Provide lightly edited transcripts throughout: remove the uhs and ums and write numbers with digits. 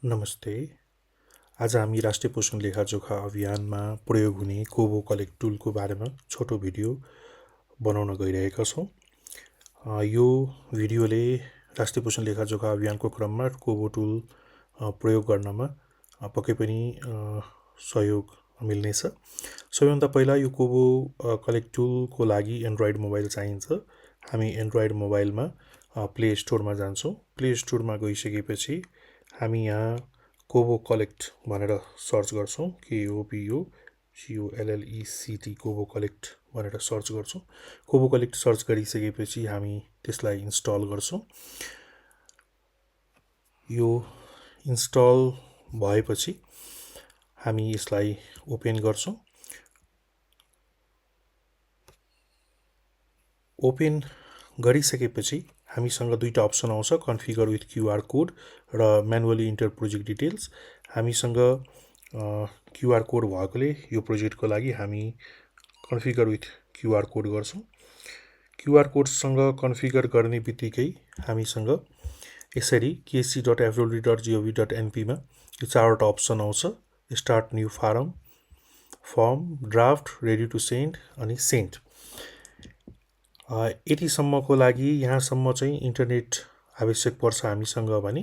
नमस्ते। आज हामी राष्ट्रिय पोषण लेखाजोखा अभियानमा प्रयोग हुने कोबो कलेक्ट टुलको बारेमा छोटो भिडियो बनाउन गइरहेका छौँ। यो भिडियोले राष्ट्रिय पोषण लेखाजोखा अभियानको क्रममा कोबो टुल प्रयोग गर्नमा पक्कै पनि सहयोग मिल्नेछ। सबैभन्दा पहिला यो कोबो कलेक्ट टुलको लागि एन्ड्रोइड मोबाइल चाहिन्छ। हामी एन्ड्रोइड मोबाइलमा प्ले स्टोरमा जान्छौँ। प्ले स्टोरमा गइसकेपछि हामी यहाँ कोबो कलेक्ट भनेर सर्च गर्छौँ। KOBO कोबो कलेक्ट भनेर सर्च गर्छौँ। कोबो कलेक्ट सर्च गरिसकेपछि हामी त्यसलाई इन्स्टल गर्छौँ। यो इन्स्टल भएपछि हामी यसलाई ओपन गर्छौँ। ओपन गरिसकेपछि हामीसँग दुईटा अप्सन आउँछ, कन्फिगर विथ क्युआर कोड र म्यानुअली इन्टर प्रोजेक्ट डिटेल्स। हामीसँग क्युआर कोड भएकोले यो प्रोजेक्टको लागि हामी कन्फिगर विथ क्युआर कोड गर्छौँ। क्युआर कोडसँग कन्फिगर गर्ने बित्तिकै हामीसँग यसरी kc.fwd.gov.np मा यो चारवटा अप्सन आउँछ, start new form, draft, ready to send अनि सेन्ड। यतिसम्मको लागि यहाँसम्म चाहिँ इन्टरनेट आवश्यक पर्छ हामीसँग भने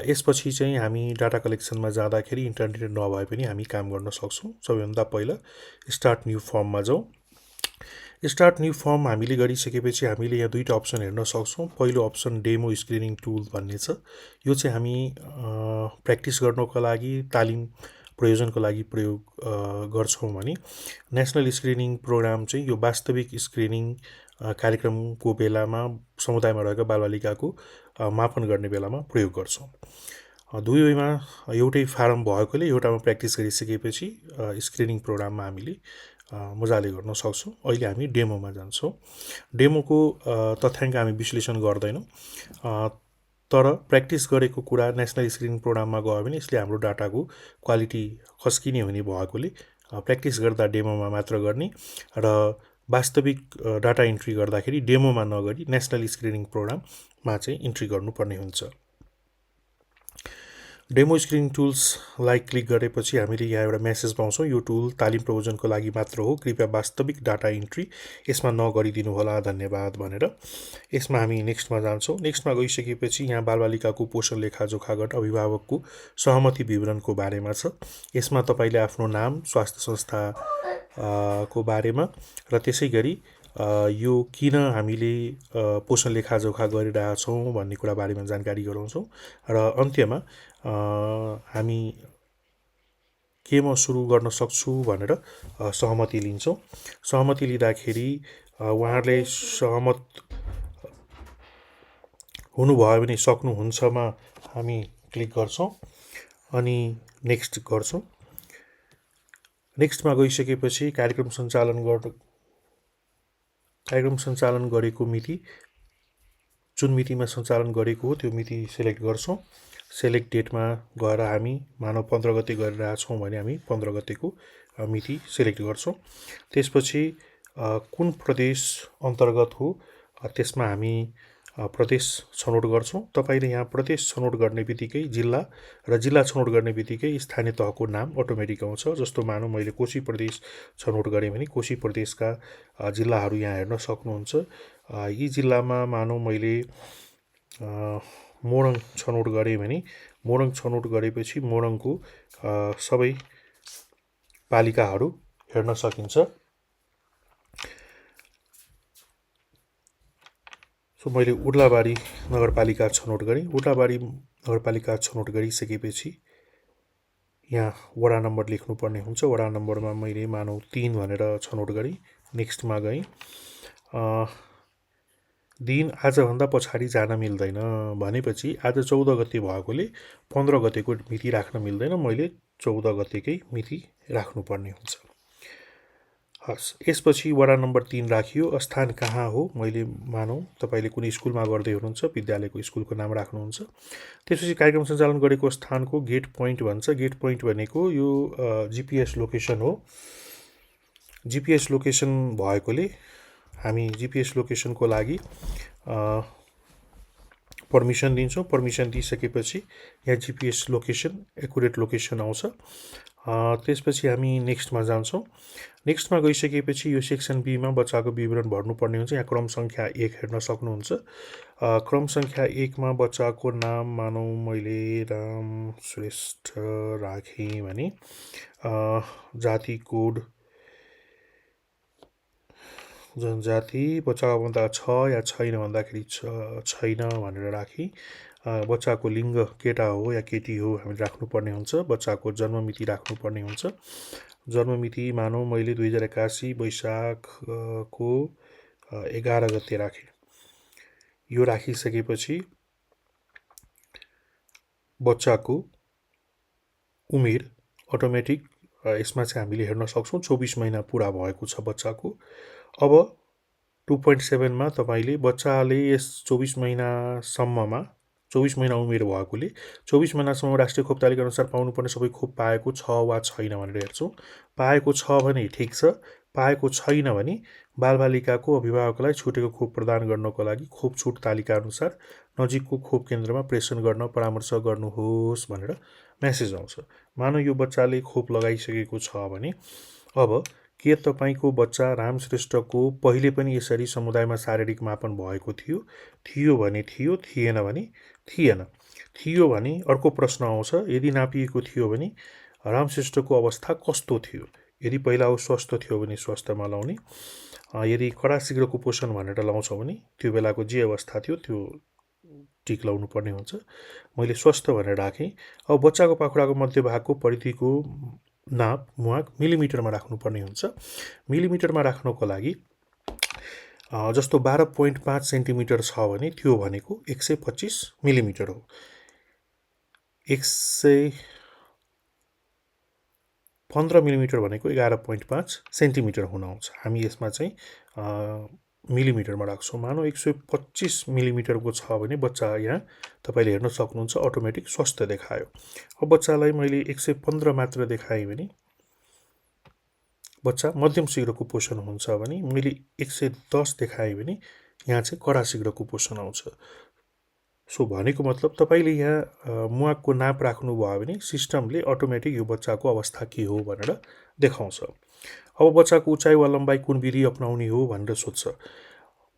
यसपछि चाहिँ हामी डाटा कलेक्सनमा जाँदाखेरि इन्टरनेट नभए पनि हामी काम गर्न सक्छौँ। सबैभन्दा पहिला स्टार्ट न्यू फर्ममा जाउँ। स्टार्ट न्यू फर्म हामीले गरिसकेपछि हामीले यहाँ दुईटा अप्सन हेर्न सक्छौँ। पहिलो अप्सन डेमो स्क्रिनिङ टुल भन्ने छ। यो चाहिँ हामी प्र्याक्टिस गर्नको लागि, तालिम प्रयोजनको लागि प्रयोग गर्छौँ भने नेसनल स्क्रिनिङ प्रोग्राम चाहिँ यो वास्तविक स्क्रिनिङ कार्यक्रमको बेलामा समुदायमा रहेका बालबालिकाको मापन गर्ने बेलामा प्रयोग गर्छौँ। दुवैमा एउटै फारम भएकोले एउटामा प्र्याक्टिस गरिसकेपछि स्क्रिनिङ प्रोग्राममा हामीले मजाले गर्न सक्छौँ। अहिले हामी डेमोमा जान्छौँ। डेमोको तथ्याङ्क हामी विश्लेषण गर्दैनौँ, तर प्र्याक्टिस गरेको कुरा नेसनल स्क्रिनिङ प्रोग्राममा गयो भने यसले हाम्रो डाटाको क्वालिटी खस्किने हुने भएकोले प्र्याक्टिस गर्दा डेमोमा मात्र गर्ने र वास्तविक डाटा इन्ट्री गर्दाखेरि डेमोमा नगरी नेसनल स्क्रिनिङ प्रोग्राममा चाहिँ इन्ट्री गर्नुपर्ने हुन्छ। डेमो स्क्रिनिङ टुल्सलाई क्लिक गरेपछि हामीले यहाँ एउटा मेसेज पाउँछौँ, यो टुल तालिम प्रयोजनको लागि मात्र हो, कृपया वास्तविक डाटा इन्ट्री यसमा नगरिदिनु होला, धन्यवाद भनेर। यसमा हामी नेक्स्टमा जान्छौँ। नेक्स्टमा गइसकेपछि यहाँ बालबालिकाको पोषण लेखाजोखा गर्न अभिभावकको सहमति विवरणको बारेमा छ। यसमा तपाईँले आफ्नो नाम, स्वास्थ्य संस्था को बारेमा र त्यसै गरी यो किन हामीले पोषण लेखाजोखा गरिरहेछौँ भन्ने कुरा बारेमा जानकारी गराउँछौँ र अन्त्यमा हामी केमा सुरु गर्न सक्छु भनेर सहमति लिन्छौँ। सहमति लिँदाखेरि उहाँहरूले सहमत हुनुभयो भने सक्नुहुन्छमा हामी क्लिक गर्छौँ अनि नेक्स्ट गर्छौँ। नेक्स्टमा गइसकेपछि कार्यक्रम सञ्चालन गरेको मिति, जुन मितिमा सञ्चालन गरेको हो त्यो मिति सेलेक्ट गर्छौँ। सेलेक्ट डेटमा गएर हामी मानव 15 गते गरिरहेछौँ भने हामी 15 गतेको मिति सेलेक्ट गर्छौँ। त्यसपछि कुन प्रदेश अन्तर्गत हो त्यसमा हामी प्रदेश छनौट गर्छौँ। तपाईँले यहाँ प्रदेश छनौट गर्ने बित्तिकै जिल्ला र जिल्ला छनौट गर्ने बित्तिकै स्थानीय तहको नाम अटोमेटिक आउँछ। जस्तो मानौँ मैले कोशी प्रदेश छनौट गरेँ भने कोशी प्रदेशका जिल्लाहरू यहाँ हेर्न सक्नुहुन्छ। यी जिल्लामा मानौँ मैले मोरङ छनौट गरेँ भने मोरङ छनौट गरेपछि मोरङको सबै पालिकाहरू हेर्न सकिन्छ। सो मैले उर्लाबारी नगरपालिका छनौट गरेँ। उर्लाबारी नगरपालिका छनौट गरिसकेपछि यहाँ वडा नम्बर लेख्नुपर्ने हुन्छ। वडा नम्बरमा मैले मानौँ 3 भनेर छनौट गरेँ। नेक्स्टमा गएँ। दिन आजभन्दा पछाडि जान मिल्दैन भनेपछि आज 14 गते भएकोले 15 गतेको मिति राख्न मिल्दैन, मैले 14 गतेकै मिति राख्नुपर्ने हुन्छ। हस्, यसपछि वडा नम्बर 3 राखियो। स्थान कहाँ हो, मैले मानौँ तपाईँले कुनै स्कुलमा गर्दै हुनुहुन्छ, विद्यालयको स्कुलको नाम राख्नुहुन्छ। त्यसपछि कार्यक्रम सञ्चालन गरेको स्थानको गेट पोइन्ट भन्छ। गेट पोइन्ट भनेको यो जिपिएस लोकेसन हो। जिपिएस लोकेसन भएकोले हामी जिपिएस लोकेसनको लागि पर्मिसन दिन्छौँ। पर्मिसन दिइसकेपछि यहाँ जिपिएस लोकेसन एकुरेट लोकेसन आउँछ। त्यसपछि हामी नेक्स्टमा जान्छौँ। नेक्स्टमा गइसकेपछि यो सेक्सन बीमा बच्चाको विवरण भर्नुपर्ने हुन्छ। यहाँ क्रम सङ्ख्या 1 हेर्न सक्नुहुन्छ। क्रम सङ्ख्या 1 मा बच्चाको नाम मानौँ मैले राम श्रेष्ठ राखेँ भने जाति कोड जनजाति बच्चाको छ या छैन भन्दाखेरि छैन भनेर राखेँ। बच्चाको लिङ्ग केटा हो या केटी हो हामीले राख्नुपर्ने हुन्छ। बच्चाको जन्ममिति राख्नुपर्ने हुन्छ। जन्ममिति मानौँ मैले 2081 वैशाखको 11 गते राखेँ। यो राखिसकेपछि बच्चाको उमेर अटोमेटिक यसमा चाहिँ हामीले हेर्न सक्छौँ 24 महिना पुरा भएको छ बच्चाको। अब 2.7 मा तपाईँले बच्चाले यस 24 महिनासम्ममा 24 महिना उमेर भएकोले 24 महिनासम्म राष्ट्रिय खोप तालिका अनुसार पाउनुपर्ने सबै खोप पाएको छ वा छैन भनेर हेर्छौँ। पाएको छ भने ठिक छ, पाएको छैन भने बालबालिकाको अभिभावकलाई छुटेको खोप प्रदान गर्नको लागि खोप छुट तालिका अनुसार नजिकको खोप केन्द्रमा प्रेषण गर्न परामर्श गर्नुहोस् भनेर मेसेज आउँछ। मानौँ यो बच्चाले खोप लगाइसकेको छ भने अब के तपाईँको बच्चा रामश्रेष्ठको पहिले पनि यसरी समुदायमा शारीरिक मापन भएको थियो? थियो भने थियो, थिएन भने थिएन। थियो भने अर्को प्रश्न आउँछ, यदि नापिएको थियो भने रामश्रेष्ठको अवस्था कस्तो थियो? यदि पहिला ऊ स्वस्थ थियो भने स्वस्थमा लाउने, यदि कडा शीघ्र कुपोषण भनेर लाउँछौँ भने त्यो बेलाको जे अवस्था थियो त्यो टिक लाउनु पर्ने हुन्छ। मैले स्वस्थ भनेर राखेँ। अब बच्चाको पाखुराको मध्यभागको परिधिको नाप मुहाक मिलिमिटरमा राख्नुपर्ने हुन्छ। मिलिमिटरमा राख्नको लागि जस्तो 12.5 सेन्टिमिटर छ भने त्यो भनेको 125 मिलिमिटर हो। 115 मिलिमिटर भनेको 11.5 सेन्टिमिटर हुन आउँछ। हामी यसमा चाहिँ मिलिमिटरमा राख्छौँ। मानौँ 125 मिलिमिटरको छ भने बच्चा यहाँ तपाईँले हेर्न सक्नुहुन्छ अटोमेटिक स्वस्थ देखायो। अब बच्चालाई मैले 115 मात्र देखाएँ भने बच्चा मध्यम शीघ्र कुपोषण हुन्छ भने मैले 110 देखाएँ भने यहाँ चाहिँ कडा शीघ्र कुपोषण आउँछ। सो भनेको मतलब तपाईँले यहाँ मुहाकको नाप राख्नुभयो भने सिस्टमले अटोमेटिक यो बच्चाको अवस्था के हो भनेर देखाउँछ। अब बच्चाको उचाइ वा लम्बाइ कुन विधि अपनाउने हो भनेर सोध्छ।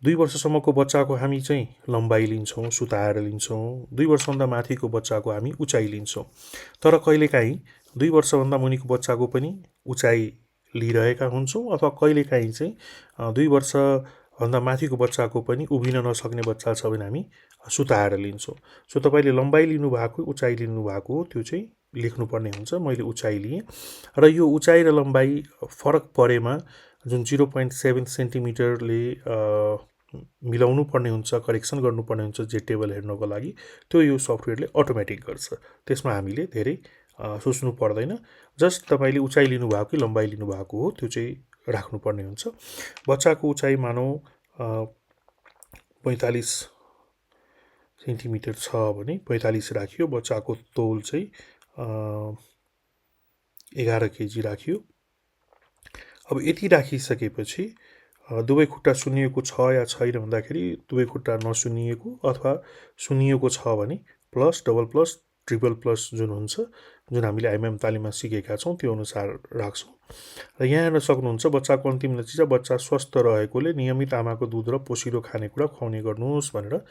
2 वर्षसम्मको बच्चाको हामी चाहिँ लम्बाइ लिन्छौँ, सुताएर लिन्छौँ। 2 वर्षभन्दा माथिको बच्चाको हामी उचाइ लिन्छौँ। तर कहिलेकाहीँ 2 वर्षभन्दा मुनिको बच्चाको पनि उचाइ लिइरहेका हुन्छौँ अथवा कहिलेकाहीँ चाहिँ 2 वर्षभन्दा माथिको बच्चाको पनि उभिन नसक्ने बच्चा छ भने हामी सुताएर लिन्छौँ। सो तपाईँले लम्बाइ लिनुभएको उचाइ लिनुभएको हो त्यो चाहिँ लेख्नुपर्ने हुन्छ। मैले उचाइ लिएँ र यो उचाइ र लम्बाइ फरक परेमा जुन 0.7 सेन्टिमिटरले मिलाउनु पर्ने हुन्छ, करेक्सन गर्नुपर्ने हुन्छ जे टेबल हेर्नको लागि, त्यो यो सफ्टवेयरले अटोमेटिक गर्छ। त्यसमा हामीले धेरै सोच्नु पर्दैन। जस्ट तपाईँले उचाइ लिनुभएको कि लम्बाइ लिनुभएको हो त्यो चाहिँ राख्नुपर्ने हुन्छ। बच्चाको उचाइ मानौँ 45 सेन्टिमिटर छ भने 45 राखियो। बच्चाको तौल चाहिँ 11 केजी राखियो। अब यति राखिसकेपछि दुवै खुट्टा सुन्निएको छ या छैन भन्दाखेरि दुवै खुट्टा नसुन्निएको अथवा सुन्निएको छ भने plus, double plus, triple plus जुन हुन्छ, जुन हामीले आइएमएम तालिममा सिकेका छौँ त्यो अनुसार राख्छौँ। र यहाँ हेर्न सक्नुहुन्छ बच्चाको अन्तिम नतिजा बच्चा स्वस्थ रहेकोले नियमित आमाको दुध र पोसिलो खानेकुरा खुवाउने गर्नुहोस् भनेर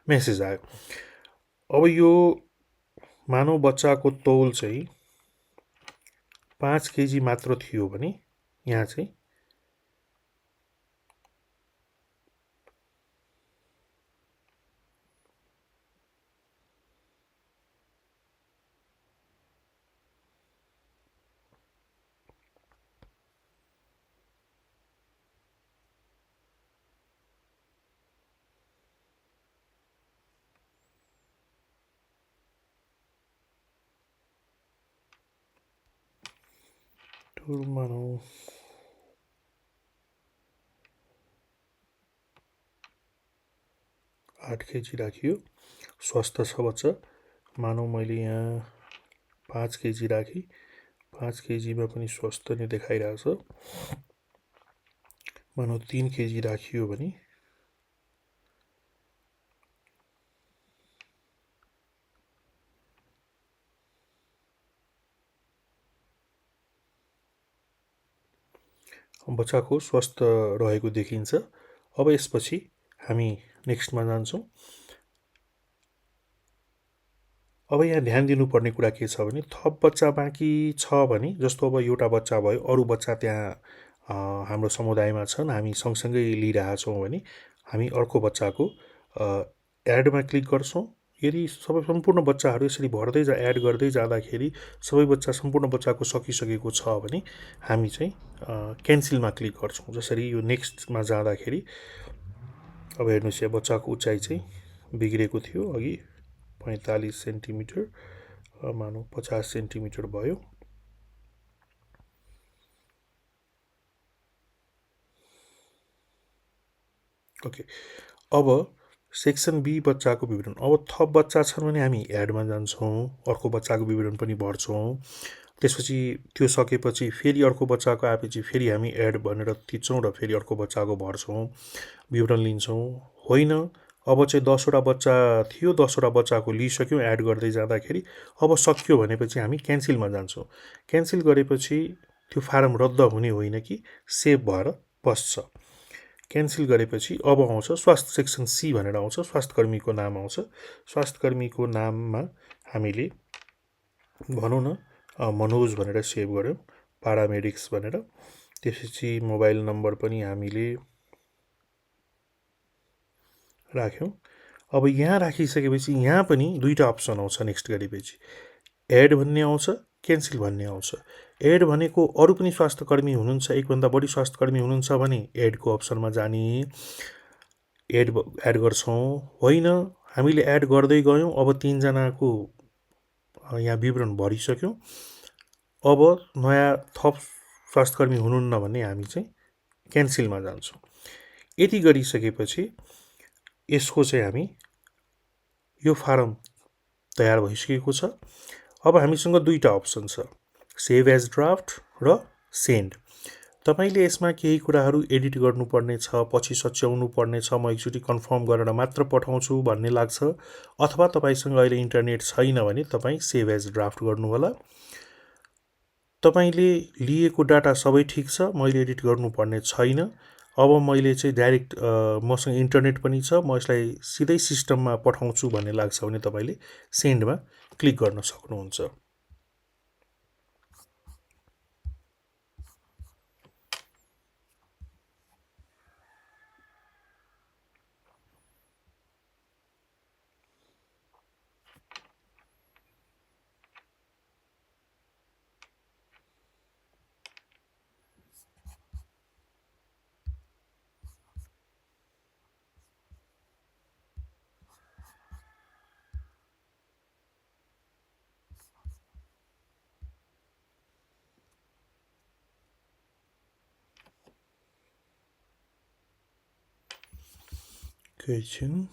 मेसेज आयो। अब यो मानव बच्चाको तौल चाहिँ 5 केजी मात्र थियो भने यहाँ चाहिँ मानौ 8 केजी राखियो। स्वस्थ छ बच्चा। मानौ मैले यहाँ 5 केजी राखेँ। 5 केजीमा पनि स्वस्थ नै देखाइरहेछ। मानौ 3 केजी राखियो भने बच्चाको स्वस्थ रहेको देखिन्छ। अब यसपछि हामी नेक्स्टमा जान्छौँ। अब यहाँ ध्यान दिनुपर्ने कुरा के छ भने थप बच्चा बाँकी छ भने, जस्तो अब एउटा बच्चा भयो, अरू बच्चा त्यहाँ हाम्रो समुदायमा छन्, हामी सँगसँगै लिइरहेका छौँ भने हामी अर्को बच्चाको एडमा क्लिक गर्छौँ। यदि सबै सम्पूर्ण बच्चाहरू यसरी भर्दै एड गर्दै जाँदाखेरि सबै बच्चा सम्पूर्ण बच्चाको सकिसकेको छ भने हामी चाहिँ क्यान्सलमा क्लिक गर्छौँ। जसरी यो नेक्स्टमा जाँदाखेरि अब हेर्नुहोस्, यहाँ बच्चाको उचाइ चाहिँ बिग्रेको थियो अघि 45 सेन्टिमिटर, मानौँ 50 सेन्टिमिटर भयो। ओके, अब सेक्सन बी बच्चाको विवरण। अब थप बच्चा छन् भने हामी एडमा जान्छौँ, अर्को बच्चाको विवरण पनि भर्छौँ। त्यसपछि त्यो सकेपछि फेरि अर्को बच्चाको आएपछि फेरि हामी एड भनेर थिच्छौँ र फेरि अर्को बच्चाको भर्छौँ, विवरण लिन्छौँ। होइन, अब चाहिँ 10वटा बच्चा थियो, 10वटा बच्चाको लिइसक्यौँ एड गर्दै जाँदाखेरि, अब सकियो भनेपछि हामी क्यान्सलमा जान्छौँ। क्यान्सल गरेपछि त्यो फारम रद्द हुने होइन कि सेभ भएर बस्छ। क्यान्सल गरेपछि अब आउँछ स्वास्थ्य सेक्सन सी भनेर आउँछ, स्वास्थ्यकर्मीको नाम आउँछ। स्वास्थ्यकर्मीको नाममा हामीले भनौँ न मनोज भनेर सेभ गऱ्यौँ, पारामेडिक्स भनेर। त्यसपछि मोबाइल नम्बर पनि हामीले राख्यौँ। अब यहाँ राखिसकेपछि यहाँ पनि दुईवटा अप्सन आउँछ नेक्स्ट गरेपछि, एड भन्ने आउँछ, क्यान्सल भन्ने आउँछ। एड भनेको अरू पनि स्वास्थ्यकर्मी हुनुहुन्छ, एकभन्दा बढी स्वास्थ्यकर्मी हुनुहुन्छ भने एडको अप्सनमा जाने, एड गर्छौँ। होइन, हामीले एड गर्दै गयौँ, अब 3जनाको यहाँ विवरण भरिसक्यौँ, अब नयाँ थप स्वास्थ्यकर्मी हुनुहुन्न भने हामी चाहिँ क्यान्सलमा जान्छौँ। यति गरिसकेपछि यसको चाहिँ हामी यो फारम तयार भइसकेको छ। अब हामीसँग दुईवटा अप्सन छ, सेभ एज ड्राफ्ट र सेन्ड। तपाईँले यसमा केही कुराहरू एडिट गर्नुपर्ने छ, पछि सच्याउनु पर्ने छ, म एकचोटि कन्फर्म गरेर मात्र पठाउँछु भन्ने लाग्छ, अथवा तपाईँसँग अहिले इन्टरनेट छैन भने तपाईँ सेभ एज ड्राफ्ट गर्नुहोला। तपाईँले लिएको डाटा सबै ठिक छ, मैले एडिट गर्नुपर्ने छैन, अब मैले चाहिँ डाइरेक्ट मसँग इन्टरनेट पनि छ, म यसलाई सिधै सिस्टममा पठाउँछु भन्ने लाग्छ भने तपाईँले सेन्डमा क्लिक गर्न सक्नुहुन्छ। एकैछिन।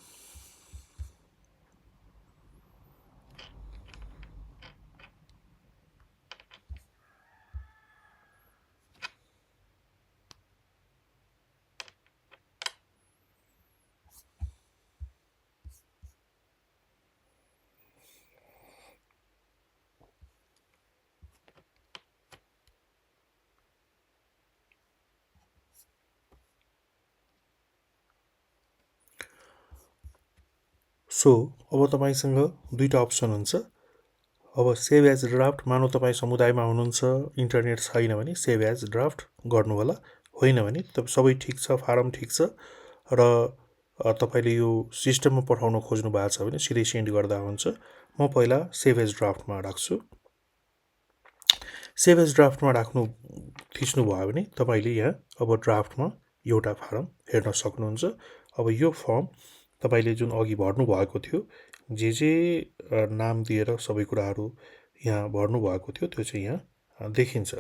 सो अब तपाईँसँग दुईवटा अप्सन हुन्छ। अब सेभ एज ड्राफ्ट, मानौँ तपाईँ समुदायमा हुनुहुन्छ, इन्टरनेट छैन भने सेभ एज ड्राफ्ट गर्नुहोला। होइन भने सबै ठिक छ, फारम ठिक छ र तपाईँले यो सिस्टममा पठाउन खोज्नु भएको छ भने सिधै सेन्ड गर्दा हुन्छ। म पहिला सेभ एज ड्राफ्टमा राख्छु। सेभ एज ड्राफ्टमा राख्नु थिच्नु भयो भने तपाईँले यहाँ अब ड्राफ्टमा एउटा फारम हेर्न सक्नुहुन्छ। अब यो फर्म तपाईँले जुन अघि भर्नुभएको थियो, जे नाम दिएर सबै कुराहरू यहाँ भर्नुभएको थियो, त्यो चाहिँ यहाँ देखिन्छ।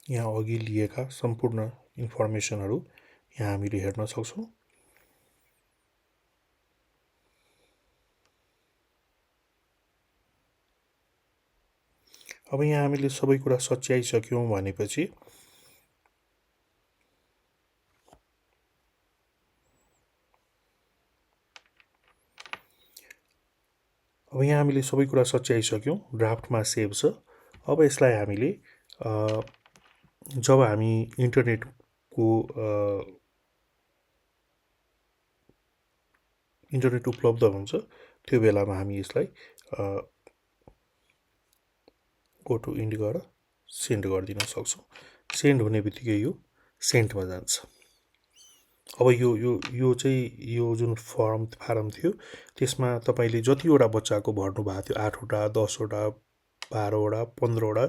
यहाँ अघि लिएका सम्पूर्ण इन्फर्मेसनहरू यहाँ हामीले हेर्न सक्छौँ। अब यहाँ हामीले सबै कुरा सच्याइसक्यौँ भनेपछि अब यहाँ हामीले सबै कुरा सच्याइसक्यौँ, ड्राफ्टमा सेभ छ। अब यसलाई हामीले जब हामी इन्टरनेट उपलब्ध हुन्छ त्यो बेलामा हामी यसलाई गो टु इन्ड गरेर सेन्ड गरिदिन सक्छौँ। सेन्ड हुने बित्तिकै यो सेन्टमा जान्छ। अब यो चाहिँ यो जुन फारम थियो त्यसमा तपाईँले जतिवटा बच्चाको भर्नु भएको थियो 8वटा 10वटा 12वटा 15वटा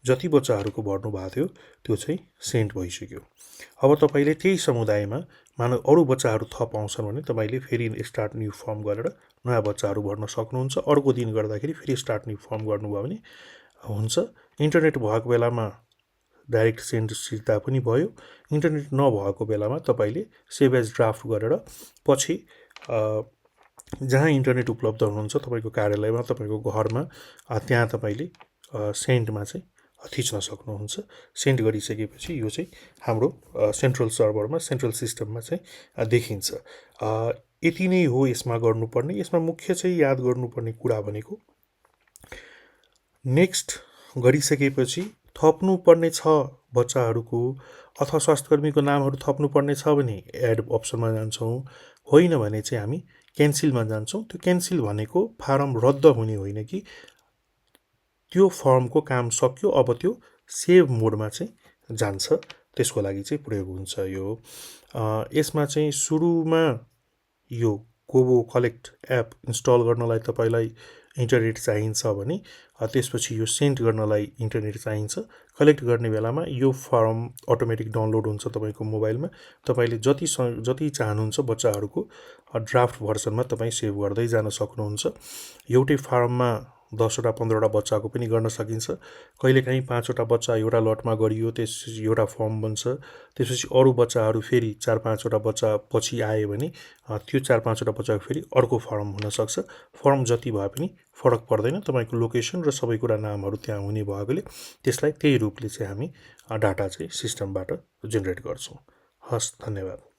जति बच्चाहरूको भर्नु भएको थियो त्यो चाहिँ सेन्ड भइसक्यो। अब तपाईँले त्यही समुदायमा मानव अरू बच्चाहरू थप आउँछन् भने तपाईँले फेरि स्टार्ट न्यू फर्म गरेर नयाँ बच्चाहरू भर्न सक्नुहुन्छ। अर्को दिन गर्दाखेरि फेरि स्टार्ट न्यू फर्म गर्नुभयो भने हुन्छ। इन्टरनेट भएको बेलामा डाइरेक्ट सेन्ड सिक्दा पनि भयो। इन्टरनेट नभएको बेलामा तपाईँले सेभ एज ड्राफ्ट गरेर पछि जहाँ इन्टरनेट उपलब्ध हुनुहुन्छ तपाईँको कार्यालयमा तपाईँको घरमा त्यहाँ तपाईँले सेन्डमा चाहिँ थिच्न सक्नुहुन्छ। सेन्ड गरिसकेपछि यो चाहिँ हाम्रो सेन्ट्रल सर्भरमा सेन्ट्रल सिस्टममा चाहिँ देखिन्छ। यति नै हो यसमा गर्नुपर्ने। यसमा मुख्य चाहिँ याद गर्नुपर्ने कुरा भनेको नेक्स्ट गरिसकेपछि थप्नुपर्ने छ बच्चाहरूको अथवा स्वास्थ्यकर्मीको नामहरू थप्नुपर्ने छ भने एड अप्सनमा जान्छौँ, होइन भने चाहिँ हामी क्यान्सिलमा जान्छौँ। त्यो क्यान्सिल भनेको फारम रद्द हुने होइन कि त्यो फर्मको काम सक्यो, अब त्यो सेभ मोडमा चाहिँ जान्छ, त्यसको लागि चाहिँ प्रयोग हुन्छ यो। यसमा चाहिँ सुरुमा यो कोबो कलेक्ट एप इन्स्टल गर्नलाई तपाईँलाई इन्टरनेट चाहिन्छ भने त्यसपछि यो सेन्ड गर्नलाई इन्टरनेट चाहिन्छ। कलेक्ट गर्ने बेलामा यो फर्म अटोमेटिक डाउनलोड हुन्छ तपाईँको मोबाइलमा। तपाईँले जति चाहनुहुन्छ बच्चाहरूको ड्राफ्ट भर्सनमा तपाईँ सेभ गर्दै जान सक्नुहुन्छ। एउटै फारममा 10वटा 15वटा बच्चाको पनि गर्न सकिन्छ। कहिलेकाहीँ 5वटा बच्चा एउटा लटमा गरियो, त्यसपछि एउटा फर्म बन्छ। त्यसपछि अरू बच्चाहरू फेरि 4-5वटा बच्चा पछि आयो भने त्यो 4-5वटा बच्चाको फेरि अर्को फर्म हुनसक्छ। फर्म जति भए पनि फरक पर्दैन। तपाईँको लोकेसन र सबै कुरा नामहरू त्यहाँ हुने भएकोले त्यसलाई त्यही रूपले चाहिँ हामी डाटा चाहिँ सिस्टमबाट जेनेरेट गर्छौँ। हस्, धन्यवाद।